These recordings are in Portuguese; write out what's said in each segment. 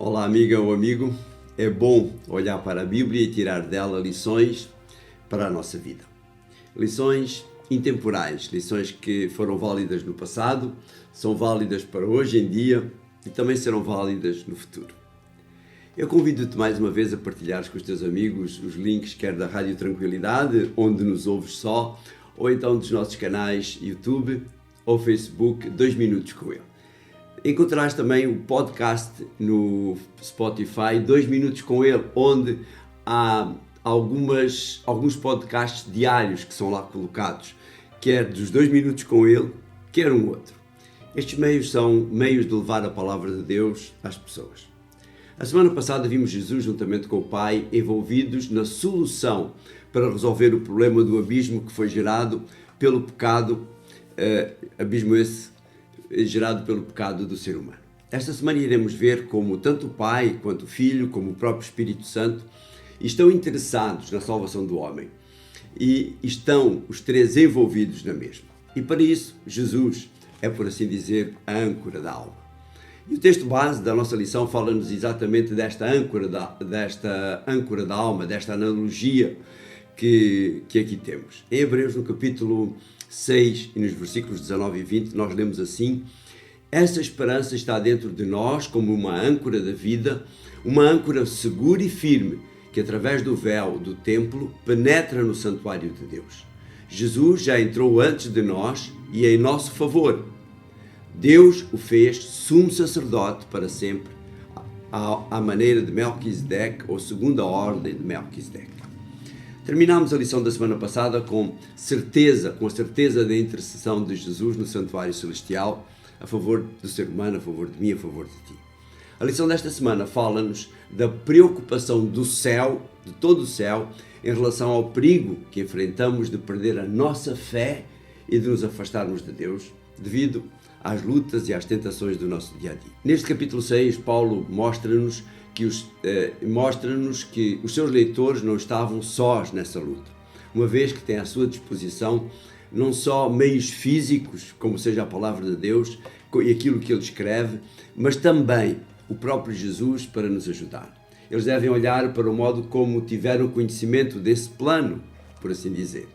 Olá, amiga ou amigo. É bom olhar para a Bíblia e tirar dela lições para a nossa vida. Lições intemporais, lições que foram válidas no passado, são válidas para hoje em dia e também serão válidas no futuro. Eu convido-te mais uma vez a partilhares com os teus amigos os links, quer da Rádio Tranquilidade, onde nos ouves só, ou então dos nossos canais YouTube ou Facebook 2 Minutos com Ele. Encontrarás também o podcast no Spotify 2 Minutos com Ele, onde há alguns podcasts diários que são lá colocados, quer dos 2 Minutos com Ele, quer um outro. Estes meios são meios de levar a palavra de Deus às pessoas. A semana passada vimos Jesus juntamente com o Pai envolvidos na solução para resolver o problema do abismo que foi gerado pelo pecado, abismo esse gerado pelo pecado do ser humano. Esta semana iremos ver como tanto o Pai, quanto o Filho, como o próprio Espírito Santo estão interessados na salvação do homem e estão os três envolvidos na mesma. E para isso, Jesus é, por assim dizer, a âncora da alma. E o texto base da nossa lição fala-nos exatamente desta âncora da alma, desta analogia que aqui temos. Em Hebreus, no capítulo 6 e nos versículos 19 e 20, nós lemos assim: essa esperança está dentro de nós como uma âncora da vida, uma âncora segura e firme, que através do véu do templo penetra no santuário de Deus. Jesus já entrou antes de nós e em nosso favor. Deus o fez sumo sacerdote para sempre, à maneira de Melquisedeque, ou segundo a ordem de Melquisedeque. Terminámos a lição da semana passada com a certeza da intercessão de Jesus no santuário celestial, a favor do ser humano, a favor de mim, a favor de ti. A lição desta semana fala-nos da preocupação do céu, de todo o céu, em relação ao perigo que enfrentamos de perder a nossa fé e de nos afastarmos de Deus, devido às lutas e às tentações do nosso dia-a-dia. Neste capítulo 6, Paulo mostra-nos que os seus leitores não estavam sós nessa luta, uma vez que tem à sua disposição não só meios físicos, como seja a palavra de Deus e aquilo que ele escreve, mas também o próprio Jesus para nos ajudar. Eles devem olhar para o modo como tiveram conhecimento desse plano, por assim dizer.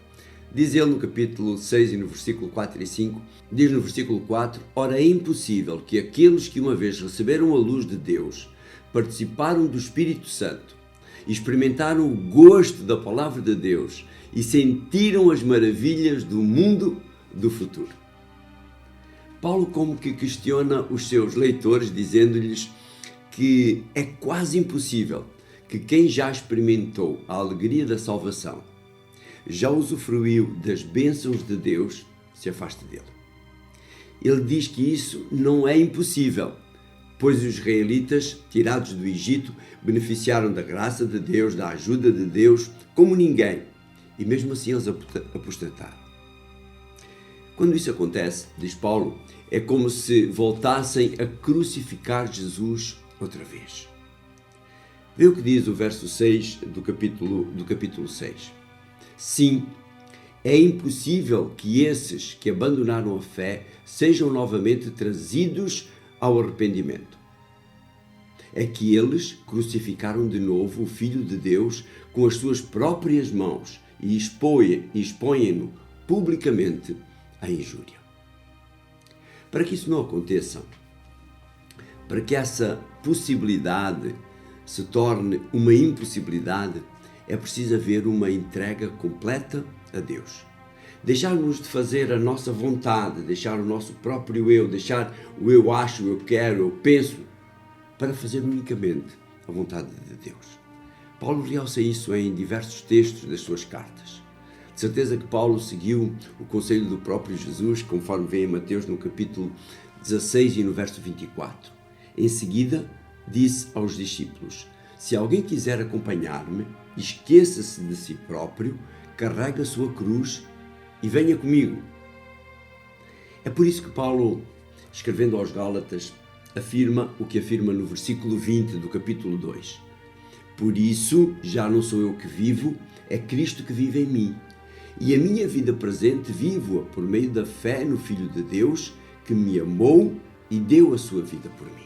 Diz ele no capítulo 6 e no versículo 4 e 5, diz no versículo 4, ora é impossível que aqueles que uma vez receberam a luz de Deus, participaram do Espírito Santo, experimentaram o gosto da palavra de Deus e sentiram as maravilhas do mundo do futuro. Paulo como que questiona os seus leitores, dizendo-lhes que é quase impossível que quem já experimentou a alegria da salvação, já usufruiu das bênçãos de Deus, se afaste dele. Ele diz que isso não é impossível, pois os israelitas, tirados do Egito, beneficiaram da graça de Deus, da ajuda de Deus, como ninguém, e mesmo assim eles apostataram. Quando isso acontece, diz Paulo, é como se voltassem a crucificar Jesus outra vez. Vê o que diz o verso 6 do capítulo 6. Sim, é impossível que esses que abandonaram a fé sejam novamente trazidos ao arrependimento. É que eles crucificaram de novo o Filho de Deus com as suas próprias mãos e expõem-no publicamente à injúria. Para que isso não aconteça, para que essa possibilidade se torne uma impossibilidade, é preciso haver uma entrega completa a Deus. Deixarmos de fazer a nossa vontade, deixar o nosso próprio eu, deixar o eu acho, eu quero, eu penso, para fazer unicamente a vontade de Deus. Paulo realça isso em diversos textos das suas cartas. De certeza que Paulo seguiu o conselho do próprio Jesus, conforme vem em Mateus no capítulo 16 e no verso 24. Em seguida, disse aos discípulos: se alguém quiser acompanhar-me, esqueça-se de si próprio, carregue a sua cruz e venha comigo. É por isso que Paulo, escrevendo aos Gálatas, afirma o que afirma no versículo 20 do capítulo 2. Por isso, já não sou eu que vivo, é Cristo que vive em mim. E a minha vida presente vivo-a por meio da fé no Filho de Deus, que me amou e deu a sua vida por mim.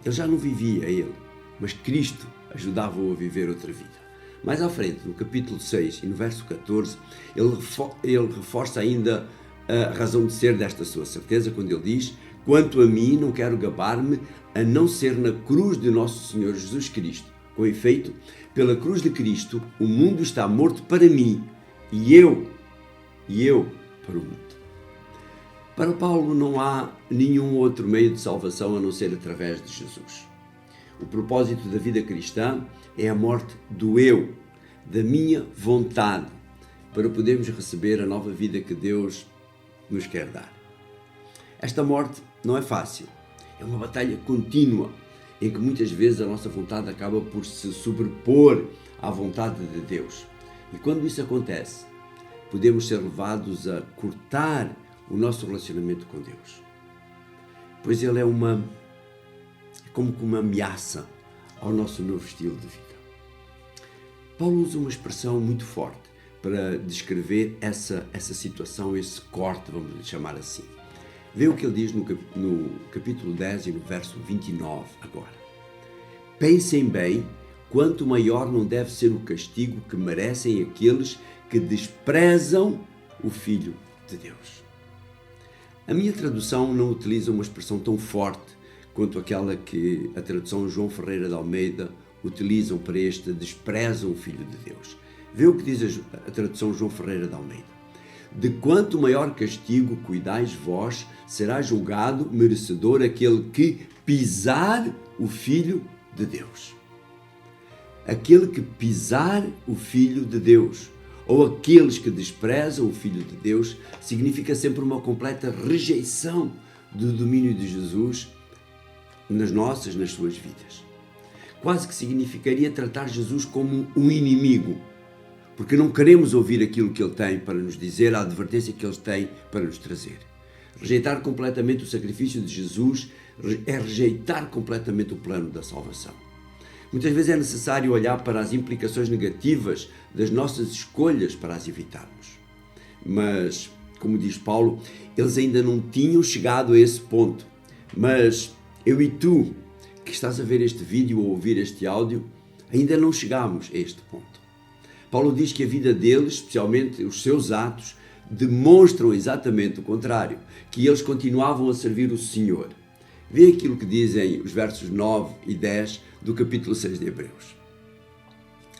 Ele já não vivia ele, mas Cristo ajudava-o a viver outra vida. Mais à frente, no capítulo 6 e no verso 14, ele reforça ainda a razão de ser desta sua certeza, quando ele diz: quanto a mim, não quero gabar-me, a não ser na cruz de nosso Senhor Jesus Cristo. Com efeito, pela cruz de Cristo, o mundo está morto para mim e eu para o mundo. Para Paulo não há nenhum outro meio de salvação a não ser através de Jesus. O propósito da vida cristã é a morte do eu, da minha vontade, para podermos receber a nova vida que Deus nos quer dar. Esta morte não é fácil, é uma batalha contínua, em que muitas vezes a nossa vontade acaba por se sobrepor à vontade de Deus. E quando isso acontece, podemos ser levados a cortar o nosso relacionamento com Deus. Pois Ele é como que uma ameaça ao nosso novo estilo de vida. Paulo usa uma expressão muito forte para descrever essa situação, esse corte, vamos lhe chamar assim. Vê o que ele diz no capítulo 10 e no verso 29 agora. Pensem bem, quanto maior não deve ser o castigo que merecem aqueles que desprezam o Filho de Deus. A minha tradução não utiliza uma expressão tão forte quanto aquela que a tradução João Ferreira de Almeida utilizam para este desprezam o Filho de Deus. Vê o que diz a tradução João Ferreira de Almeida. De quanto maior castigo cuidais vós, será julgado merecedor aquele que pisar o Filho de Deus. Aquele que pisar o Filho de Deus, ou aqueles que desprezam o Filho de Deus, significa sempre uma completa rejeição do domínio de Jesus nas suas vidas. Quase que significaria tratar Jesus como um inimigo, porque não queremos ouvir aquilo que Ele tem para nos dizer, a advertência que Ele tem para nos trazer. Rejeitar completamente o sacrifício de Jesus é rejeitar completamente o plano da salvação. Muitas vezes é necessário olhar para as implicações negativas das nossas escolhas para as evitarmos. Mas, como diz Paulo, eles ainda não tinham chegado a esse ponto. Mas eu e tu, que estás a ver este vídeo ou ouvir este áudio, ainda não chegámos a este ponto. Paulo diz que a vida deles, especialmente os seus atos, demonstram exatamente o contrário, que eles continuavam a servir o Senhor. Vê aquilo que dizem os versos 9 e 10 do capítulo 6 de Hebreus.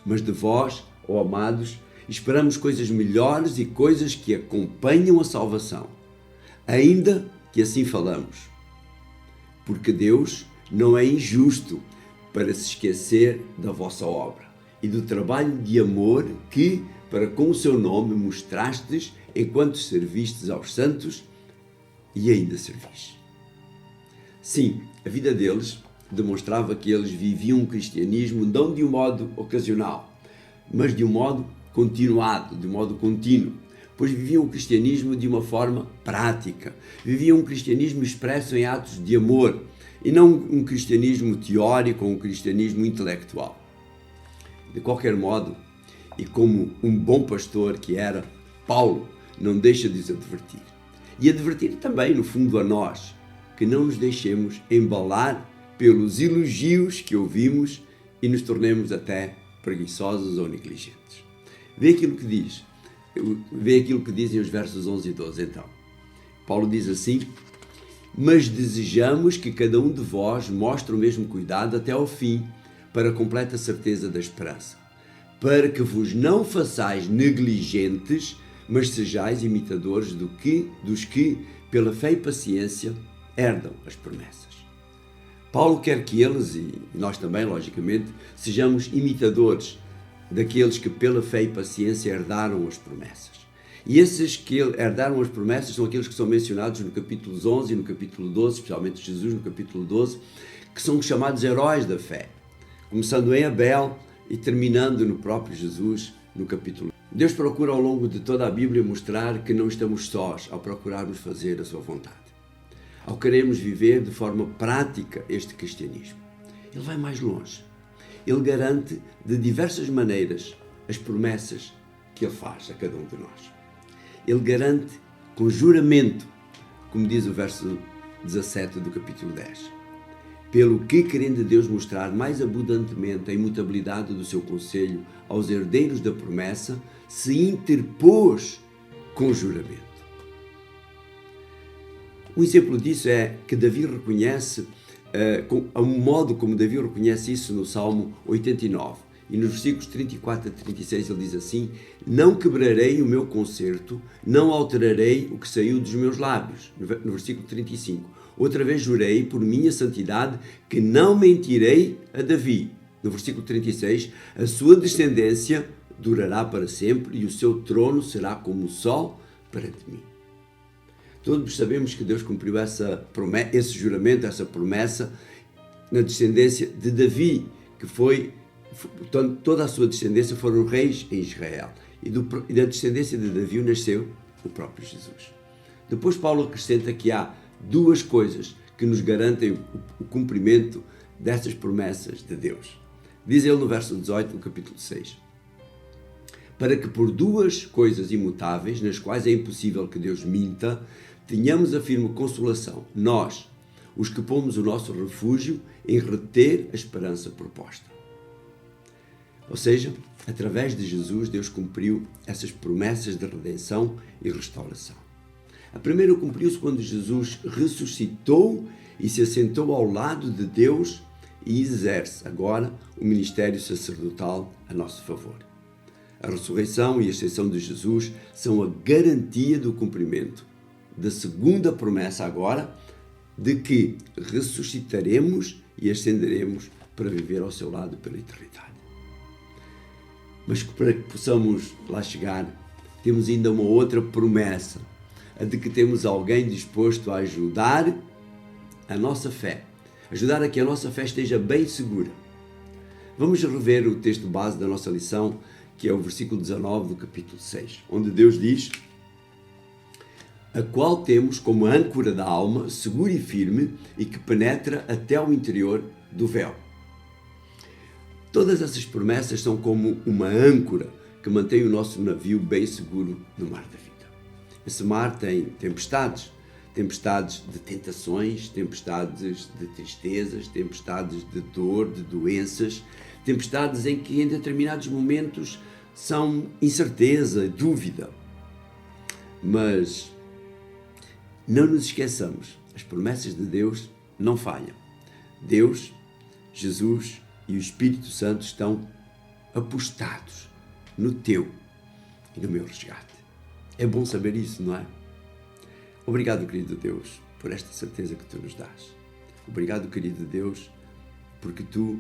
Mas de vós, ó amados, esperamos coisas melhores e coisas que acompanham a salvação, ainda que assim falamos. Porque Deus não é injusto para se esquecer da vossa obra e do trabalho de amor que, para com o seu nome, mostrastes enquanto servistes aos santos e ainda servis. Sim, a vida deles demonstrava que eles viviam um cristianismo não de um modo ocasional, mas de um modo continuado, de um modo contínuo, pois viviam o cristianismo de uma forma prática, viviam um cristianismo expresso em atos de amor, e não um cristianismo teórico ou um cristianismo intelectual. De qualquer modo, e como um bom pastor que era, Paulo não deixa de os advertir. E advertir também, no fundo, a nós, que não nos deixemos embalar pelos elogios que ouvimos e nos tornemos até preguiçosos ou negligentes. Vê aquilo que dizem os versos 11 e 12, então. Paulo diz assim: mas desejamos que cada um de vós mostre o mesmo cuidado até ao fim, para a completa certeza da esperança, para que vos não façais negligentes, mas sejais imitadores dos que, pela fé e paciência, herdam as promessas. Paulo quer que eles, e nós também, logicamente, sejamos imitadores daqueles que, pela fé e paciência, herdaram as promessas. E esses que herdaram as promessas são aqueles que são mencionados no capítulo 11 e no capítulo 12, especialmente Jesus no capítulo 12, que são chamados heróis da fé, começando em Abel e terminando no próprio Jesus no capítulo 1. Deus procura ao longo de toda a Bíblia mostrar que não estamos sós ao procurarmos fazer a sua vontade, ao querermos viver de forma prática este cristianismo. Ele vai mais longe. Ele garante de diversas maneiras as promessas que Ele faz a cada um de nós. Ele garante com juramento, como diz o verso 17 do capítulo 10. pelo que, querendo Deus mostrar mais abundantemente a imutabilidade do seu conselho aos herdeiros da promessa, se interpôs com juramento. Um exemplo disso é que Davi reconhece, um modo como Davi reconhece isso no Salmo 89. E nos versículos 34 a 36 ele diz assim: não quebrarei o meu concerto, não alterarei o que saiu dos meus lábios. No versículo 35. Outra vez jurei por minha santidade que não mentirei a Davi. No versículo 36, a sua descendência durará para sempre e o seu trono será como o sol perante mim. Todos sabemos que Deus cumpriu esse juramento, essa promessa na descendência de Davi, que toda a sua descendência foram reis em Israel. E da descendência de Davi nasceu o próprio Jesus. Depois Paulo acrescenta que há duas coisas que nos garantem o cumprimento dessas promessas de Deus. Diz ele no verso 18 do capítulo 6. Para que por duas coisas imutáveis, nas quais é impossível que Deus minta, tenhamos a firme consolação, nós, os que pomos o nosso refúgio em reter a esperança proposta. Ou seja, através de Jesus, Deus cumpriu essas promessas de redenção e restauração. A primeira cumpriu-se quando Jesus ressuscitou e se assentou ao lado de Deus e exerce agora o ministério sacerdotal a nosso favor. A ressurreição e a ascensão de Jesus são a garantia do cumprimento da segunda promessa agora, de que ressuscitaremos e ascenderemos para viver ao seu lado pela eternidade. Mas para que possamos lá chegar, temos ainda uma outra promessa, a de que temos alguém disposto a ajudar a nossa fé, ajudar a que a nossa fé esteja bem segura. Vamos rever o texto base da nossa lição, que é o versículo 19 do capítulo 6, onde Deus diz: a qual temos como âncora da alma, segura e firme, e que penetra até ao interior do véu. Todas essas promessas são como uma âncora que mantém o nosso navio bem seguro no mar da vida. Esse mar tem tempestades de tentações, tempestades de tristezas, tempestades de dor, de doenças, tempestades em que em determinados momentos são incerteza, dúvida. Mas não nos esqueçamos, as promessas de Deus não falham. Deus, Jesus e o Espírito Santo estão apostados no teu e no meu resgate. É bom saber isso, não é? Obrigado, querido Deus, por esta certeza que tu nos dás. Obrigado, querido Deus, porque tu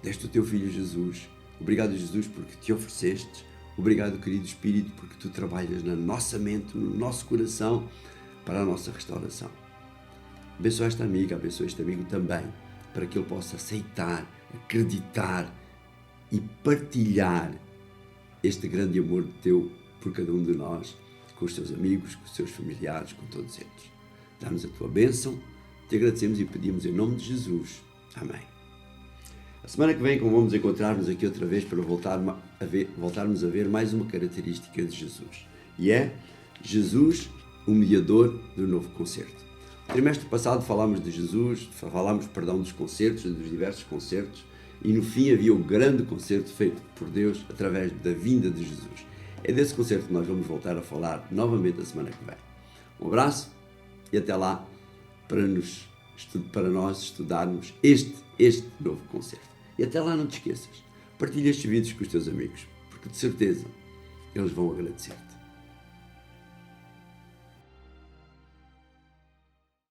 deste o teu Filho Jesus. Obrigado, Jesus, porque te ofereceste. Obrigado, querido Espírito, porque tu trabalhas na nossa mente, no nosso coração, para a nossa restauração. Abençoa esta amiga, abençoa este amigo também, para que ele possa aceitar, acreditar e partilhar este grande amor teu por cada um de nós, com os seus amigos, com os seus familiares, com todos eles. Dá-nos a tua bênção, te agradecemos e pedimos em nome de Jesus. Amém. A semana que vem, como vamos encontrar-nos aqui outra vez para voltarmos a ver mais uma característica de Jesus. E é Jesus, o mediador do novo concerto. No trimestre passado falámos de Jesus, dos concertos, dos diversos concertos, e no fim havia o grande concerto feito por Deus através da vinda de Jesus. É desse concerto que nós vamos voltar a falar novamente a semana que vem. Um abraço e até lá para nós estudarmos este novo concerto. E até lá não te esqueças, partilha estes vídeos com os teus amigos, porque de certeza eles vão agradecer-te.